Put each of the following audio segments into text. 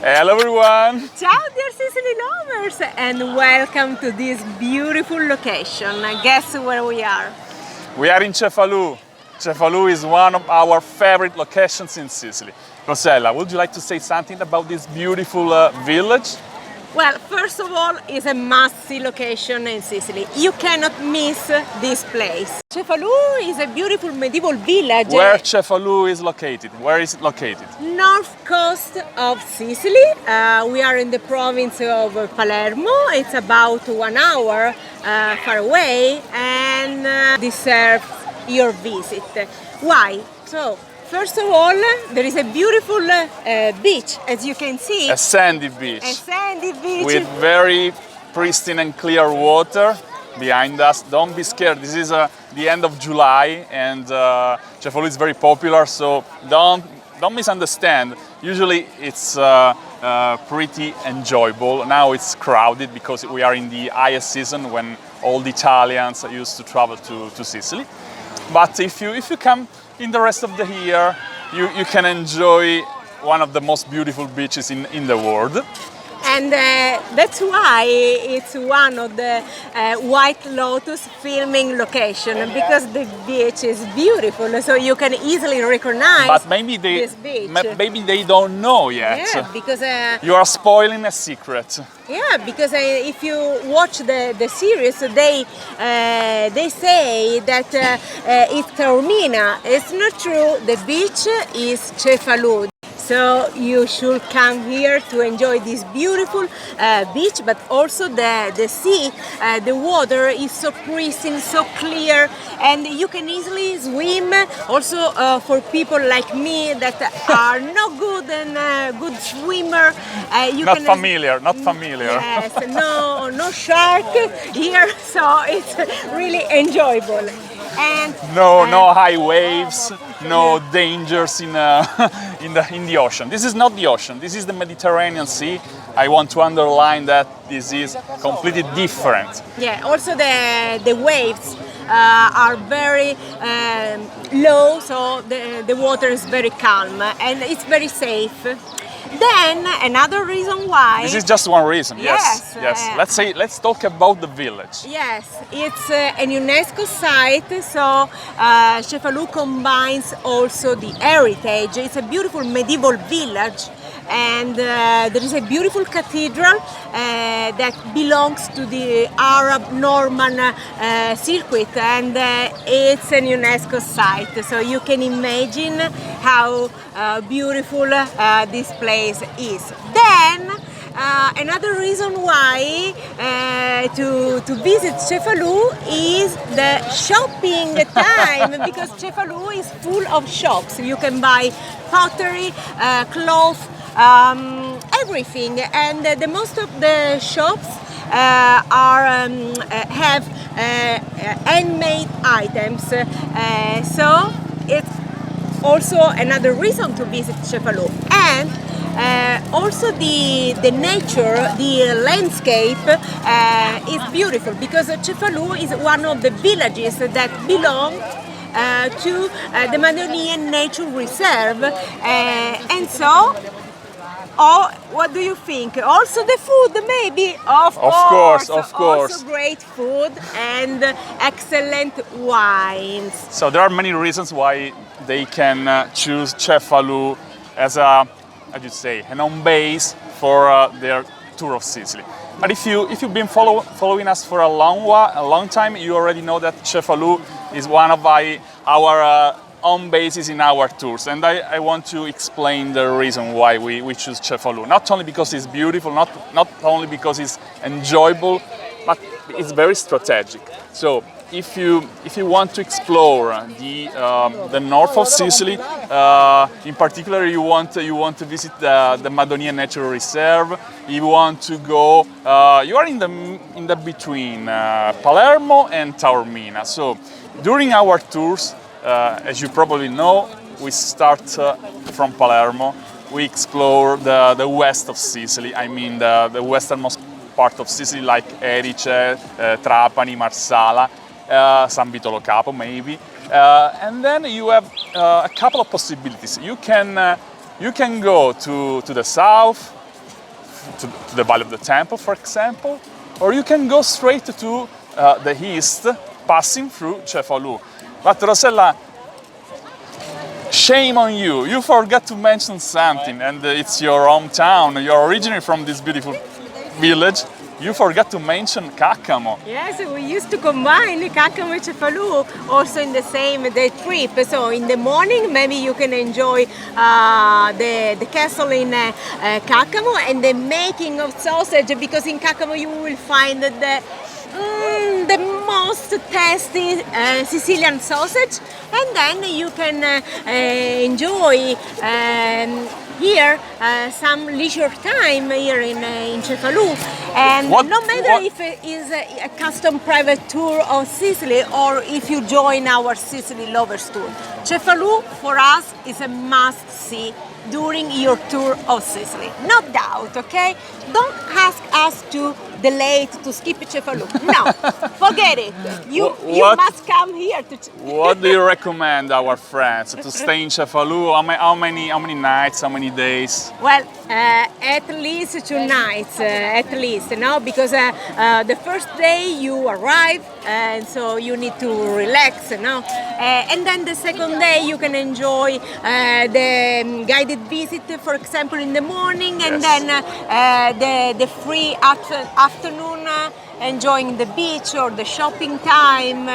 Hello everyone! Ciao dear Sicily lovers and welcome to this beautiful location. Guess where we are? We are in Cefalu. Cefalu is one of our favorite locations in Sicily. Rosella, would you like to say something about this beautiful village? Well, first of all, it's a must-see location in Sicily. You cannot miss this place. Cefalu is a beautiful medieval village. Where Cefalu is located? Where is it located? North coast of Sicily. We are in the province of Palermo. It's about 1 hour far away and deserves your visit. Why? So, first of all, there is a beautiful beach, as you can see. A sandy beach. A sandy beach. With very pristine and clear water behind us. Don't be scared, this is the end of July and Cefalu is very popular, so don't misunderstand. Usually it's pretty enjoyable. Now it's crowded because we are in the highest season when all the Italians used to travel to Sicily. But if you come in the rest of the year, you can enjoy one of the most beautiful beaches in the world. And that's why it's one of the White Lotus filming location, because the beach is beautiful, so you can easily recognize but maybe this beach. Maybe they don't know yet. Yeah, because you are spoiling a secret. yeah, because if you watch the series, they say that it's Taormina. It's not true. The beach is Cefalu. So you should come here to enjoy this beautiful beach, but also the sea. The water is so pristine, so clear, and you can easily swim. Also for people like me that are not good and good swimmer, Not familiar. Yes, no shark here, so it's really enjoyable. And no high waves, no dangers in the ocean. This is not the ocean. This is the Mediterranean Sea. I want to underline that this is completely different. yeah, also the waves are very low, so the water is very calm and it's very safe. Then another reason why. This is just one reason. Yes, Yes. Let's talk about the village. Yes, it's a UNESCO site, so Cefalu combines also the heritage. It's a beautiful medieval village, and there is a beautiful cathedral that belongs to the Arab Norman circuit, and it's an UNESCO site. So you can imagine how beautiful this place is. Then another reason why to visit Cefalu is the shopping time, because Cefalu is full of shops. You can buy pottery, cloth, everything, and the most of the shops have handmade items. So it's also another reason to visit Cefalu. And also the nature, the landscape is beautiful, because Cefalu is one of the villages that belong to the Madonian Nature Reserve, and so. Oh, what do you think? Also the food, maybe? Of course. Also great food and excellent wines. So there are many reasons why they can choose Cefalu as a, how you say, an home base for their tour of Sicily. But if you've been following us for a long time, you already know that Cefalu is one of our home bases in our tours, and I want to explain the reason why we choose Cefalu. Not only because it's beautiful, not only because it's enjoyable, but it's very strategic. So if you want to explore the north of Sicily, in particular you want to visit the Madonian Nature Reserve, you want to go, you are in the between Palermo and Taormina. So during our tours, as you probably know, we start from Palermo. We explore the west of Sicily, I mean the westernmost part of Sicily, like Erice, Trapani, Marsala, San Vito Lo Capo maybe. And then you have a couple of possibilities. You can go to the south, to the Valley of the Temple, for example, or you can go straight to the east, passing through Cefalu. But Rosella, shame on you! You forgot to mention something, and it's your hometown. You're originally from this beautiful village. You forgot to mention Caccamo. Yes, we used to combine Caccamo and Cefalu also in the same day trip. So in the morning, maybe you can enjoy the castle in Caccamo and the making of sausage, because in Caccamo you will find the most tasty Sicilian sausage, and then you can enjoy here some leisure time here in Cefalu. And no matter if it is a custom private tour of Sicily or if you join our Sicily Lovers Tour, Cefalu for us is a must-see during your tour of Sicily. No doubt, okay? Don't ask us to delay it, to skip Cefalu. No, forget it. You must come here to What do you recommend our friends to stay in Cefalu? How many nights, how many days? Well, at least 2 nights, at least, no? Because the first day you arrive, and so you need to relax, no? And then the second day you can enjoy the guided visit, for example, in the morning, and then the free afternoon enjoying the beach or the shopping time.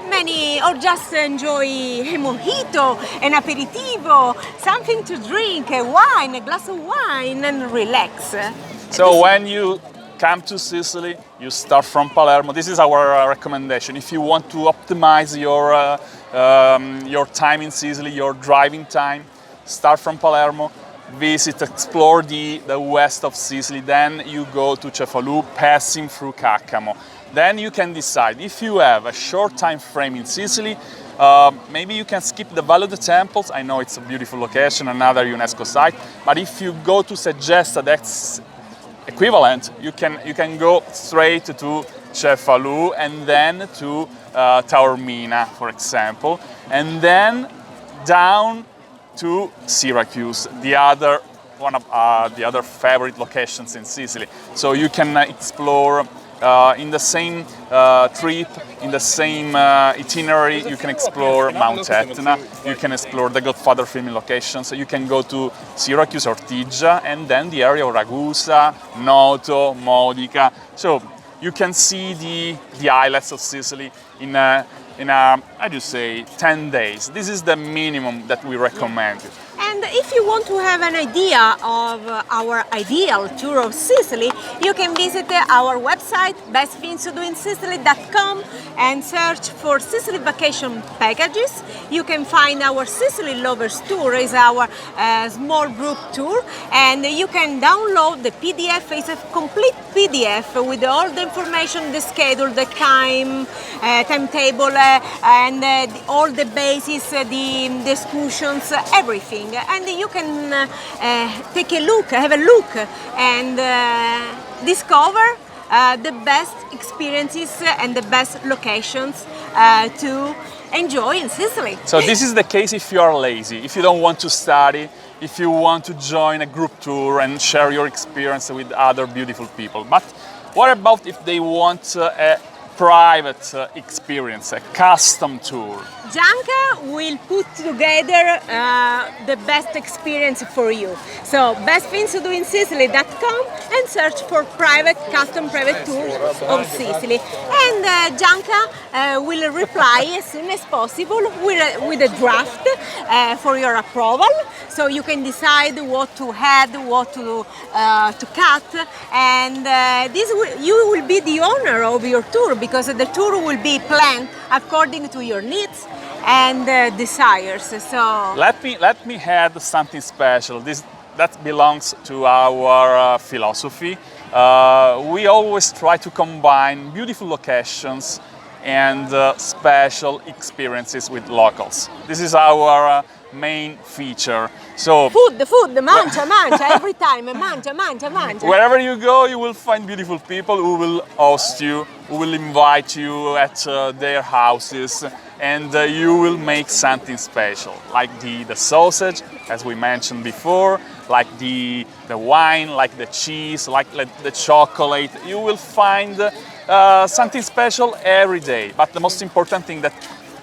Or just enjoy a mojito, an aperitivo, something to drink, a wine, a glass of wine, and relax. So when you come to Sicily, you start from Palermo. This is our recommendation. If you want to optimize your time in Sicily, your driving time, start from Palermo, visit, explore the west of Sicily, then you go to Cefalu, passing through Caccamo. Then you can decide if you have a short time frame in Sicily. Maybe you can skip the Valley of the Temples. I know it's a beautiful location, another UNESCO site. But if you go to Segesta, that's equivalent. You can go straight to Cefalu and then to Taormina, for example, and then down to Syracuse, the other one of the other favorite locations in Sicily. So you can explore. In the same trip, in the same itinerary, you can explore Mount Etna, you can explore the Godfather filming locations, you can go to Syracuse, Ortigia, and then the area of Ragusa, Noto, Modica. So you can see the islets of Sicily in I just say 10 days. This is the minimum that we recommend. And if you want to have an idea of our ideal tour of Sicily, you can visit our website bestthingstodoinsicily.com and search for Sicily vacation packages. You can find our Sicily Lovers Tour is our small group tour, and you can download the PDF. It's a complete PDF with all the information, the schedule, the timetable, and all the bases, the excursions, everything. And you can take a look, have a look, and discover the best experiences and the best locations to enjoy in Sicily. So this is the case if you are lazy, if you don't want to study, if you want to join a group tour and share your experience with other beautiful people. But what about if they want a private experience, a custom tour? Gianca will put together the best experience for you. So bestthingstodoinsicily.com and search for custom private tours of Sicily. And Gianca will reply as soon as possible with a draft for your approval. So you can decide what to add, what to cut, and you will be the owner of your tour, because the tour will be planned according to your needs and desires. So let me add something special. That belongs to our philosophy. We always try to combine beautiful locations and special experiences with locals. This is our main feature. So food, mangia, every time, mangia. Wherever you go, you will find beautiful people who will host you, who will invite you at their houses, and you will make something special, like the sausage, as we mentioned before, like the wine, like the cheese, like the chocolate. You will find something special every day. But the most important thing that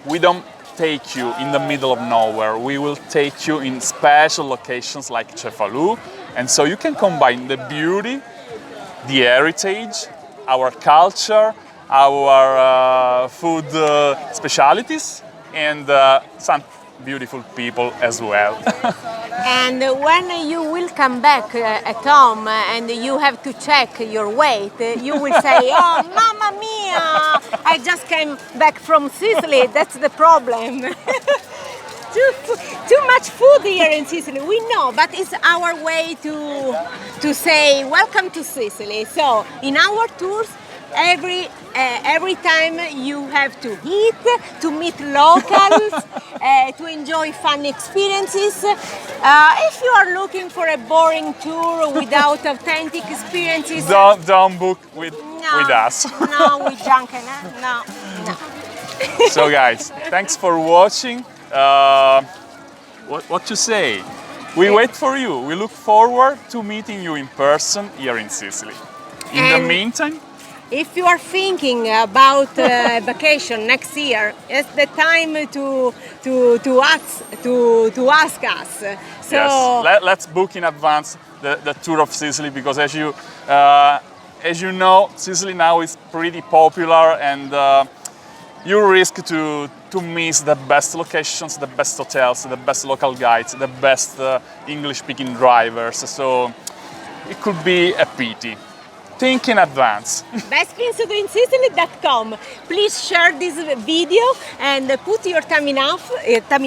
we don't take you in the middle of nowhere. We will take you in special locations like Cefalu, and so you can combine the beauty, the heritage, our culture, our food specialities, and some beautiful people as well. And when you will come back at home and you have to check your weight, you will say, "Oh, mamma mia! I just came back from Sicily. That's the problem." Too much food here in Sicily. We know, but it's our way to say welcome to Sicily. So in our tours, every time you have to eat, to meet locals, to enjoy fun experiences. If you are looking for a boring tour without authentic experiences, don't book with us. No, with Junken. No. So guys, thanks for watching. What to say? We wait for you. We look forward to meeting you in person here in Sicily. In the meantime, if you are thinking about vacation next year, it's the time to ask us. So yes, let's book in advance the tour of Sicily, because as you know, Sicily now is pretty popular, and you risk to miss the best locations, the best hotels, the best local guides, the best English-speaking drivers. So it could be a pity. Think in advance. bestthingstodoinsicily.com. Please share this video and put your thumb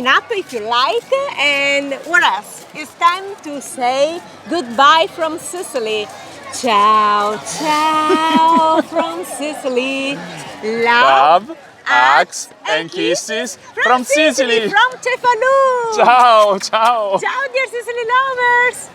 up if you like. And what else? It's time to say goodbye from Sicily. Ciao, ciao from Sicily. Love, hugs and kisses from Sicily. From Cefalu. Ciao, ciao. Ciao, dear Sicily lovers.